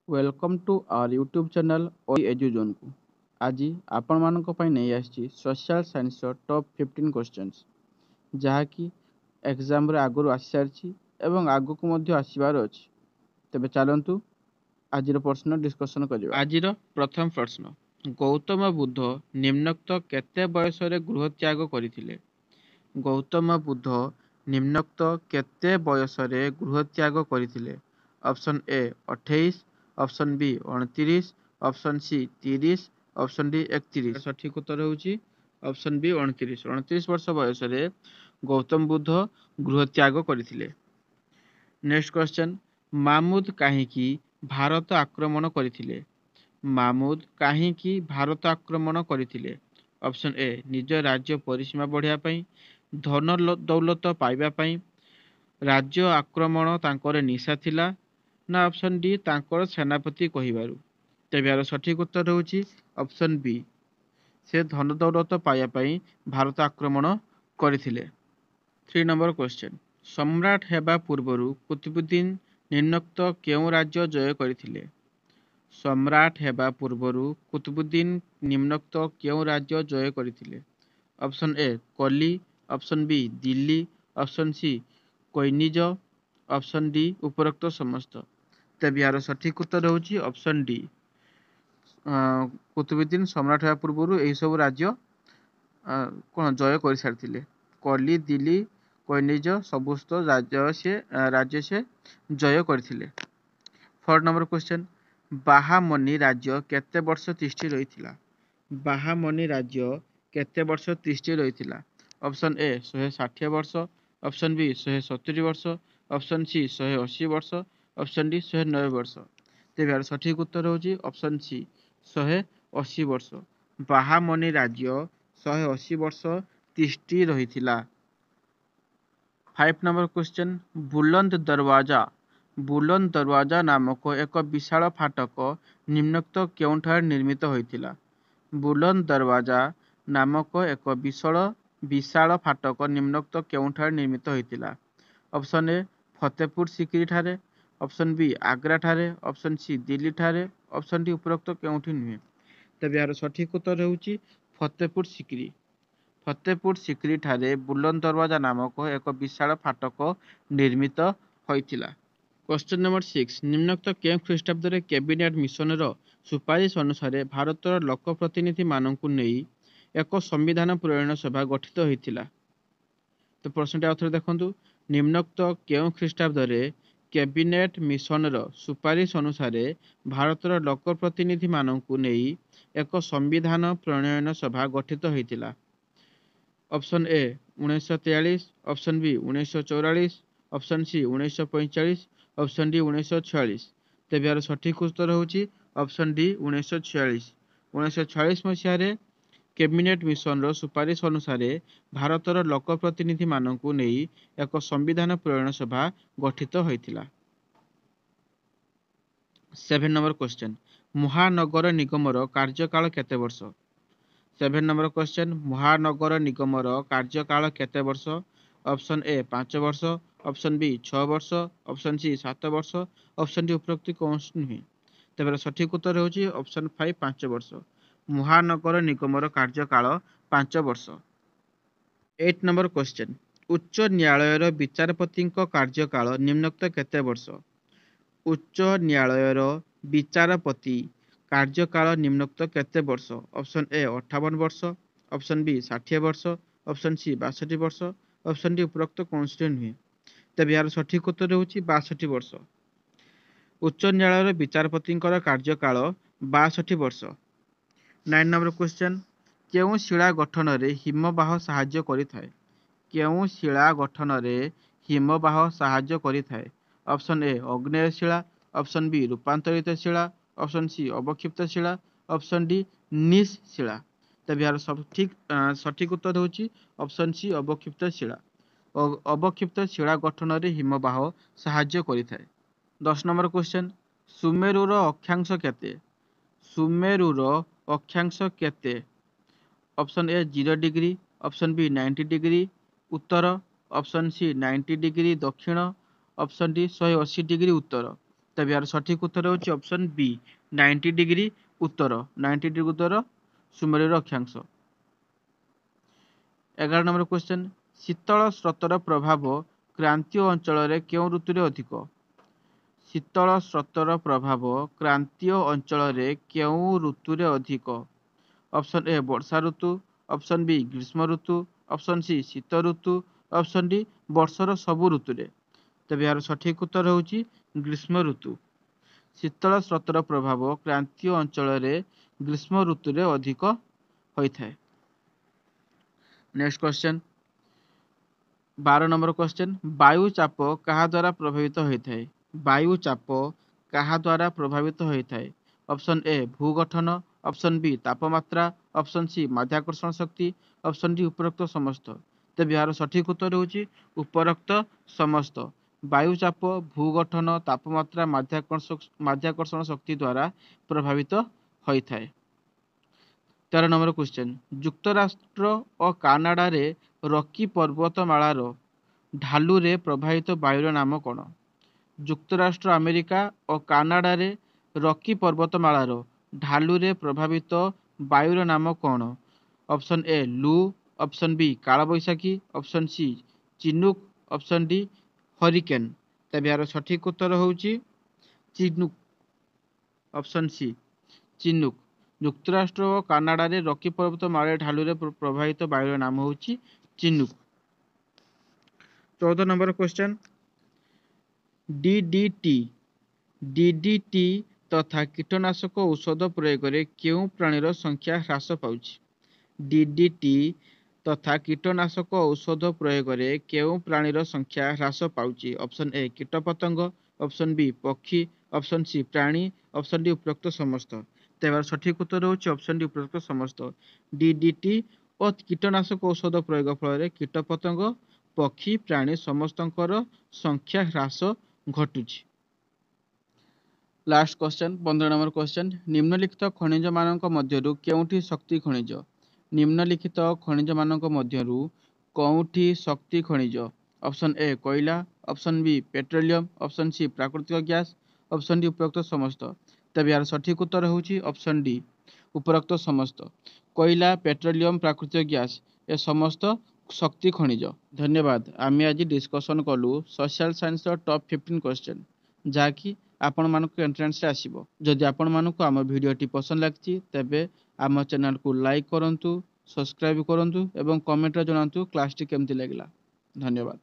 Welcome to our YouTube channel ଓଇ ଏଜୁଜୋନ୍କୁ। ଆଜି ଆପଣମାନଙ୍କ ପାଇଁ ନେଇ ଆସିଛି ସୋସିଆଲ ସାଇନ୍ସର ଟପ୍ 15 କ୍ୱେଶ୍ଚନ୍ସ, ଯାହାକି ଏକ୍ଜାମ୍ରେ ଆଗରୁ ଆସିସାରିଛି ଏବଂ ଆଗକୁ ମଧ୍ୟ ଆସିବାର ଅଛି। ତେବେ ଚାଲନ୍ତୁ ଆଜିର ପ୍ରଶ୍ନ ଡିସ୍କସନ୍ କରିବା। ଆଜିର ପ୍ରଥମ ପ୍ରଶ୍ନ, ଗୌତମ ବୁଦ୍ଧ ନିମ୍ନୋକ୍ତ କେତେ ବୟସରେ ଗୃହତ୍ୟାଗ କରିଥିଲେ? ଗୌତମ ବୁଦ୍ଧ ନିମ୍ନୋକ୍ତ କେତେ ବୟସରେ ଗୃହତ୍ୟାଗ କରିଥିଲେ? ଅପସନ୍ ଏ 28, option B 29, option C 30, option D 31। ସଠିକ୍ ଉତ୍ତର ହେଉଛି ଅପସନ୍ ବି 29। 29 ବର୍ଷ ବୟସରେ ଗୌତମ ବୁଦ୍ଧ ଗୃହତ୍ୟାଗ କରିଥିଲେ। ନେକ୍ସଟ କ୍ୱେଶ୍ଚନ୍, ମାମୁଦ କାହିଁକି ଭାରତ ଆକ୍ରମଣ କରିଥିଲେ? ମାମୁଦ କାହିଁକି ଭାରତ ଆକ୍ରମଣ କରିଥିଲେ? ଅପସନ୍ ଏ ନିଜ ରାଜ୍ୟ ପରିସୀମା ବଢ଼ାଇବା ପାଇଁ, ଧନ ଦୌଲତ ପାଇବା ପାଇଁ, ରାଜ୍ୟ ଆକ୍ରମଣ ତାଙ୍କର ନିଶା ଥିଲା, ନା ଅପସନ୍ ଡି ତାଙ୍କର ସେନାପତି କହିବାରୁ? ତେବେ ଏହାର ସଠିକ୍ ଉତ୍ତର ହେଉଛି ଅପସନ୍ ବି, ସେ ଧନ ଦୌଲତ ପାଇବା ପାଇଁ ଭାରତ ଆକ୍ରମଣ କରିଥିଲେ। 3 ନମ୍ବର କ୍ୱେଶ୍ଚନ୍, ସମ୍ରାଟ ହେବା ପୂର୍ବରୁ କୁତୁବୁଦ୍ଦିନ ନିମ୍ନୋକ୍ତ କେଉଁ ରାଜ୍ୟ ଜୟ କରିଥିଲେ? ସମ୍ରାଟ ହେବା ପୂର୍ବରୁ କୁତୁବୁଦ୍ଦିନ ନିମ୍ନୋକ୍ତ କେଉଁ ରାଜ୍ୟ ଜୟ କରିଥିଲେ? ଅପସନ୍ ଏ କଲି, option B Delhi, option C କୋଇନିଜ, ଅପସନ୍ ଡି ଉପରୋକ୍ତ ସମସ୍ତ। ତେବେ ଏହାର ସଠିକ୍ ଉତ୍ତର ହେଉଛି ଅପସନ୍ ଡି, କୁତୁବୁଦ୍ଦିନ ସମ୍ରାଟ ହେବା ପୂର୍ବରୁ ଏହିସବୁ ରାଜ୍ୟ ଜୟ କରିସାରିଥିଲେ। କଲି, ଦିଲ୍ଲୀ, କୋଇନିଜ ସମସ୍ତ ରାଜ୍ୟ ସେ ଜୟ କରିଥିଲେ। 4 ନମ୍ବର କ୍ୱେଶ୍ଚନ୍, ବାହାମନି ରାଜ୍ୟ କେତେ ବର୍ଷ ତିଷ୍ଠି ରହିଥିଲା? ବାହାମନି ରାଜ୍ୟ କେତେ ବର୍ଷ ତିଷ୍ଠି ରହିଥିଲା? ଅପସନ୍ ଏ 160 ବର୍ଷ, ଅପସନ୍ ବି 170 ବର୍ଷ, ଅପସନ୍ ସି 180 ବର୍ଷ, ଅପସନ୍ ଡି 190 ବର୍ଷ। ତେବେ ଏହାର ସଠିକ୍ ଉତ୍ତର ହେଉଛି ଅପସନ୍ ସି 180 ବର୍ଷ। ବାହାମନି ରାଜ୍ୟ 180 ବର୍ଷ ତିଷ୍ଠି ରହିଥିଲା। 5 ନମ୍ବର କ୍ୱେଶ୍ଚନ୍, ବୁଲନ୍ଦ ଦରୱାଜା ନାମକ ଏକ ବିଶାଳ ଫାଟକ ନିମ୍ନୋକ୍ତ କେଉଁଠାରେ ନିର୍ମିତ ହୋଇଥିଲା? ବୁଲନ୍ଦ ଦରୱାଜା ନାମକ ଏକ ବିଶାଳ ଫାଟକ ନିମ୍ନୋକ୍ତ କେଉଁଠାରେ ନିର୍ମିତ ହୋଇଥିଲା? ଅପସନ୍ ଏ ଫତେପୁର ସିକ୍ରି ଠାରେ, ଅପସନ୍ ବି ଆଗ୍ରା ଠାରେ, ଅପସନ୍ ସି ଦିଲ୍ଲୀ ଠାରେ, ଅପସନ୍ ଡି ଉପରୋକ୍ତ କେଉଁଠି ନୁହେଁ। ତେବେ ଏହାର ସଠିକ୍ ଉତ୍ତର ହେଉଛି ଫତେପୁର ସିକ୍ରି। ଫତେପୁର ସିକ୍ରି ଠାରେ ବୁଲନ୍ଦ ଦରୱାଜା ନାମକ ଏକ ବିଶାଳ ଫାଟକ ନିର୍ମିତ ହୋଇଥିଲା। କ୍ୱେଶ୍ଚନ୍ ନମ୍ବର 6, ନିମ୍ନୋକ୍ତ କେଉଁ ଖ୍ରୀଷ୍ଟାବ୍ଦରେ କ୍ୟାବିନେଟ୍ ମିଶନର ସୁପାରିଶ ଅନୁସାରେ ଭାରତର ଲୋକପ୍ରତିନିଧିମାନଙ୍କୁ ନେଇ ଏକ ସମ୍ବିଧାନ ପ୍ରଣୟନ ସଭା ଗଠିତ ହୋଇଥିଲା? ତ ପ୍ରଶ୍ନଟି ଆଉଥରେ ଦେଖନ୍ତୁ, ନିମ୍ନୋକ୍ତ କେଉଁ ଖ୍ରୀଷ୍ଟାବ୍ଦରେ କ୍ୟାବିନେଟ୍ ମିଶନର ସୁପାରିଶ ଅନୁସାରେ ଭାରତର ଲୋକପ୍ରତିନିଧିମାନଙ୍କୁ ନେଇ ଏକ ସମ୍ବିଧାନ ପ୍ରଣୟନ ସଭା ଗଠିତ ହୋଇଥିଲା? Option A 1943, option B 1944, option C 1945, option D 1946। ତେବେ ଏହାର ସଠିକ୍ ଉତ୍ତର ହେଉଛି ଅପସନ୍ ଡି 1946। 1946 ମସିହାରେ କ୍ୟାବିନେଟ୍ ମିଶନର ସୁପାରିଶ ଅନୁସାରେ ଭାରତର ଲୋକପ୍ରତିନିଧିମାନଙ୍କୁ ନେଇ ଏକ ସମ୍ବିଧାନ ପ୍ରଣୟନ ସଭା ଗଠିତ ହୋଇଥିଲା। 7 ନମ୍ବର କ୍ୱେଶ୍ଚନ୍, ମହାନଗର ନିଗମର କାର୍ଯ୍ୟକାଳ କେତେ ବର୍ଷ? 7 ନମ୍ବର କ୍ୱେଶ୍ଚନ୍, ମହାନଗର ନିଗମର କାର୍ଯ୍ୟକାଳ କେତେ ବର୍ଷ? ଅପସନ୍ ଏ 5 ବର୍ଷ, ଅପସନ୍ ବି 6 ବର୍ଷ, ଅପସନ୍ ସି 7 ବର୍ଷ, ଅପସନ୍ ଡି ଉପରୋକ୍ତ କୌଣସି ନୁହେଁ। ତେବେ ସଠିକ୍ ଉତ୍ତର ହେଉଛି ଅପସନ୍ 5 5 ବର୍ଷ। ମହାନଗର ନିଗମର କାର୍ଯ୍ୟକାଳ 5 ବର୍ଷ। 8 ନମ୍ବର କ୍ୱେଶ୍ଚନ୍, ଉଚ୍ଚ ନ୍ୟାୟାଳୟର ବିଚାରପତିଙ୍କ କାର୍ଯ୍ୟକାଳ ନିମ୍ନୋକ୍ତ କେତେ ବର୍ଷ? ଉଚ୍ଚ ନ୍ୟାୟାଳୟର ବିଚାରପତି କାର୍ଯ୍ୟକାଳ ନିମ୍ନୋକ୍ତ କେତେ ବର୍ଷ? ଅପସନ୍ ଏ 58 ବର୍ଷ, ଅପସନ୍ ବି 60 ବର୍ଷ, ଅପସନ୍ ସି 62 ବର୍ଷ, ଅପସନ୍ ଡି ଉପରୋକ୍ତ କୌଣସି ନୁହେଁ। ତେବେ ଏହାର ସଠିକ୍ ଉତ୍ତର ହେଉଛି 62 ବର୍ଷ। ଉଚ୍ଚ ନ୍ୟାୟାଳୟର ବିଚାରପତିଙ୍କର କାର୍ଯ୍ୟକାଳ 62 ବର୍ଷ। 9 ନମ୍ବର କ୍ୱେଶ୍ଚନ୍, କେଉଁ ଶିଳା ଗଠନରେ ହିମବାହ ସାହାଯ୍ୟ କରିଥାଏ? କେଉଁ ଶିଳା ଗଠନରେ ହିମବାହ ସାହାଯ୍ୟ କରିଥାଏ? ଅପସନ୍ ଏ ଆଗ୍ନେୟ ଶିଳା, ଅପସନ୍ ବି ରୂପାନ୍ତରିତ ଶିଳା, ଅପସନ୍ ସି ଅବକ୍ଷିପ୍ତ ଶିଳା, ଅପସନ୍ ଡି ନିସ୍ ଶିଳା। ତେବେ ଏହାର ସଠିକ୍ ଉତ୍ତର ହେଉଛି ଅପସନ୍ ସି ଅବକ୍ଷିପ୍ତ ଶିଳା। ଅବକ୍ଷିପ୍ତ ଶିଳା ଗଠନରେ ହିମବାହ ସାହାଯ୍ୟ କରିଥାଏ। 10 ନମ୍ବର କ୍ୱେଶ୍ଚନ୍, ସୁମେରୁର ଅକ୍ଷାଂଶ କେତେ? ସୁମେରୁର ଅକ୍ଷାଂଶ କେତେ? Option A 0 degree, option B 90 degree ଉତ୍ତର, ଅପସନ୍ ସି 90 ଡିଗ୍ରୀ ଦକ୍ଷିଣ, ଅପସନ୍ ଡି 180 ଡିଗ୍ରୀ ଉତ୍ତର। ତେବେ ଏହାର ସଠିକ ଉତ୍ତର ହେଉଛି ଅପସନ୍ ବି 90 ଡିଗ୍ରୀ ଉତ୍ତର। 90 ଡିଗ୍ରୀ ଉତ୍ତର ସୁମେରୁର ଅକ୍ଷାଂଶ। 11 ନମ୍ବର କ୍ୱେଶ୍ଚନ୍, ଶୀତଳ ସ୍ରୋତର ପ୍ରଭାବ କ୍ରାନ୍ତୀୟ ଅଞ୍ଚଳରେ କେଉଁ ଋତୁରେ ଅଧିକ? ଶୀତଳ ସ୍ରୋତର ପ୍ରଭାବ କ୍ରାନ୍ତୀୟ ଅଞ୍ଚଳରେ କେଉଁ ଋତୁରେ ଅଧିକ? ଅପସନ୍ ଏ ବର୍ଷା ଋତୁ, ଅପସନ୍ ବି ଗ୍ରୀଷ୍ମ ଋତୁ, ଅପସନ୍ ସି ଶୀତ ଋତୁ, ଅପସନ୍ ଡି ବର୍ଷର ସବୁ ଋତୁରେ। ତେବେ ଏହାର ସଠିକ ଉତ୍ତର ହେଉଛି ଗ୍ରୀଷ୍ମ ଋତୁ। ଶୀତଳ ସ୍ରୋତର ପ୍ରଭାବ କ୍ରାନ୍ତୀୟ ଅଞ୍ଚଳରେ ଗ୍ରୀଷ୍ମ ଋତୁରେ ଅଧିକ ହୋଇଥାଏ। ନେକ୍ସଟ କ୍ୱେଶ୍ଚନ୍, 12 ନମ୍ବର କ୍ୱେଶ୍ଚନ୍, ବାୟୁ ଚାପ କାହା ଦ୍ୱାରା ପ୍ରଭାବିତ ହୋଇଥାଏ? ବାୟୁ ଚାପ କାହା ଦ୍ୱାରା ପ୍ରଭାବିତ ହୋଇଥାଏ? ଅପସନ୍ ଏ ଭୂଗଠନ, ଅପସନ୍ ବି ତାପମାତ୍ରା, ଅପସନ୍ ସି ମାଧ୍ୟାକର୍ଷଣ ଶକ୍ତି, ଅପସନ୍ ଡି ଉପରୋକ୍ତ ସମସ୍ତ। ତେବେ ଏହାର ସଠିକ ଉତ୍ତର ହେଉଛି ଉପରୋକ୍ତ ସମସ୍ତ। ବାୟୁ ଚାପ ଭୂଗଠନ, ତାପମାତ୍ରା, ମାଧ୍ୟାକର୍ଷଣ ଶକ୍ତି ଦ୍ୱାରା ପ୍ରଭାବିତ ହୋଇଥାଏ। 13 ନମ୍ବର କ୍ୱେଶ୍ଚନ୍, ଯୁକ୍ତରାଷ୍ଟ୍ର ଓ କାନାଡାରେ ରକି ପର୍ବତମାଳାର ଢାଲୁରେ ପ୍ରବାହିତ ବାୟୁର ନାମ କ'ଣ? ଯୁକ୍ତରାଷ୍ଟ୍ର ଆମେରିକା ଓ କାନାଡାରେ ରକି ପର୍ବତମାଳାର ଢାଲୁରେ ପ୍ରଭାବିତ ବାୟୁର ନାମ କ'ଣ? ଅପସନ୍ ଏ ଲୁ, ଅପସନ୍ ବି କାଳବୈଶାଖୀ, option C chinook, option D hurricane. ତେବେ ଏହାର ସଠିକ ଉତ୍ତର ହେଉଛି ଚିନୁକ୍, ଅପସନ୍ ସି ଚିନୁକ୍। ଯୁକ୍ତରାଷ୍ଟ୍ର ଓ କାନାଡାରେ ରକି ପର୍ବତମାଳାର ଢାଲୁରେ ପ୍ରବାହିତ ବାୟୁର ନାମ ହେଉଛି ଚିନୁକ୍। 14 ନମ୍ବର କ୍ୱେଶ୍ଚନ୍, ଡିଡିଟି ତଥା କୀଟନାଶକ ଔଷଧ ପ୍ରୟୋଗରେ କେଉଁ ପ୍ରାଣୀର ସଂଖ୍ୟା ହ୍ରାସ ପାଉଛି? ଡିଡିଟି ତଥା କୀଟନାଶକ ଔଷଧ ପ୍ରୟୋଗରେ କେଉଁ ପ୍ରାଣୀର ସଂଖ୍ୟା ହ୍ରାସ ପାଉଛି? ଅପସନ୍ ଏ କୀଟପତଙ୍ଗ, ଅପସନ୍ ବି ପକ୍ଷୀ, ଅପସନ୍ ସି ପ୍ରାଣୀ, ଅପସନ୍ ଡି ଉପରୋକ୍ତ ସମସ୍ତ। ତେବେ ସଠିକ ଉତ୍ତର ହେଉଛି ଅପସନ୍ ଡି ଉପରୋକ୍ତ ସମସ୍ତ। ଡିଡିଟି ଓ କୀଟନାଶକ ଔଷଧ ପ୍ରୟୋଗ ଫଳରେ କୀଟପତଙ୍ଗ, ପକ୍ଷୀ, ପ୍ରାଣୀ ସମସ୍ତଙ୍କର ସଂଖ୍ୟା ହ୍ରାସ ଘଟୁଛି। ଲାଷ୍ଟ କ୍ୱେଶ୍ଚନ୍, 15 ନମ୍ବର କ୍ୱେଶ୍ଚନ୍, ନିମ୍ନଲିଖିତ ଖଣିଜମାନଙ୍କ ମଧ୍ୟରୁ କେଉଁଟି ଶକ୍ତି ଖଣିଜ? ନିମ୍ନଲିଖିତ ଖଣିଜମାନଙ୍କ ମଧ୍ୟରୁ କେଉଁଟି ଶକ୍ତି ଖଣିଜ? ଅପସନ୍ ଏ କୋଇଲା, option B petroleum, option C ପ୍ରାକୃତିକ ଗ୍ୟାସ, ଅପସନ୍ ଡି ଉପରୋକ୍ତ ସମସ୍ତ। ତେବେ ଏହାର ସଠିକ ଉତ୍ତର ହେଉଛି ଅପସନ୍ ଡି ଉପରୋକ୍ତ ସମସ୍ତ। କୋଇଲା, ପେଟ୍ରୋଲିୟମ୍, ପ୍ରାକୃତିକ ଗ୍ୟାସ ଏ ସମସ୍ତ ଶକ୍ତି ଖଣିଜ। ଧନ୍ୟବାଦ। ଆମେ ଆଜି ଡିସ୍କସନ୍ କଲୁ ସୋସିଆଲ ସାଇନ୍ସର ଟପ୍ 15 କ୍ୱେଶ୍ଚନ୍, ଯାହାକି ଆପଣମାନଙ୍କୁ ଏଣ୍ଟ୍ରାନ୍ସରେ ଆସିବ। ଯଦି ଆପଣମାନଙ୍କୁ ଆମ ଭିଡ଼ିଓଟି ପସନ୍ଦ ଲାଗିଛି ତେବେ ଆମ ଚ୍ୟାନେଲକୁ ଲାଇକ୍ କରନ୍ତୁ, ସବସ୍କ୍ରାଇବ୍ କରନ୍ତୁ ଏବଂ କମେଣ୍ଟରେ ଜଣାନ୍ତୁ କ୍ଲାସଟି କେମିତି ଲାଗିଲା। ଧନ୍ୟବାଦ।